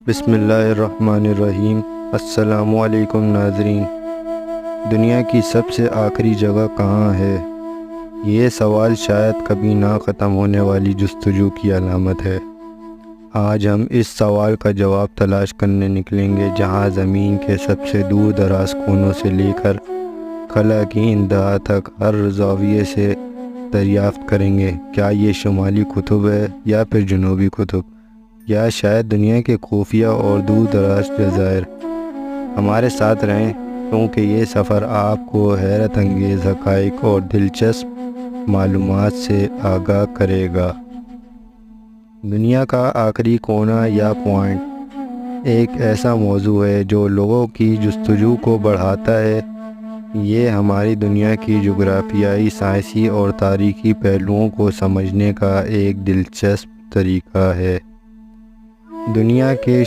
بسم اللہ الرحمن الرحیم۔ السلام علیکم ناظرین۔ دنیا کی سب سے آخری جگہ کہاں ہے؟ یہ سوال شاید کبھی نہ ختم ہونے والی جستجو کی علامت ہے۔ آج ہم اس سوال کا جواب تلاش کرنے نکلیں گے، جہاں زمین کے سب سے دور دراز کونوں سے لے کر خلا کی انتہا تک ہر زاویے سے دریافت کریں گے، کیا یہ شمالی قطب ہے یا پھر جنوبی قطب، یا شاید دنیا کے خفیہ اور دور دراز جزائر۔ ہمارے ساتھ رہیں، کیونکہ یہ سفر آپ کو حیرت انگیز حقائق اور دلچسپ معلومات سے آگاہ کرے گا۔ دنیا کا آخری کونا یا پوائنٹ ایک ایسا موضوع ہے جو لوگوں کی جستجو کو بڑھاتا ہے۔ یہ ہماری دنیا کی جغرافیائی، سائنسی اور تاریخی پہلوؤں کو سمجھنے کا ایک دلچسپ طریقہ ہے۔ دنیا کے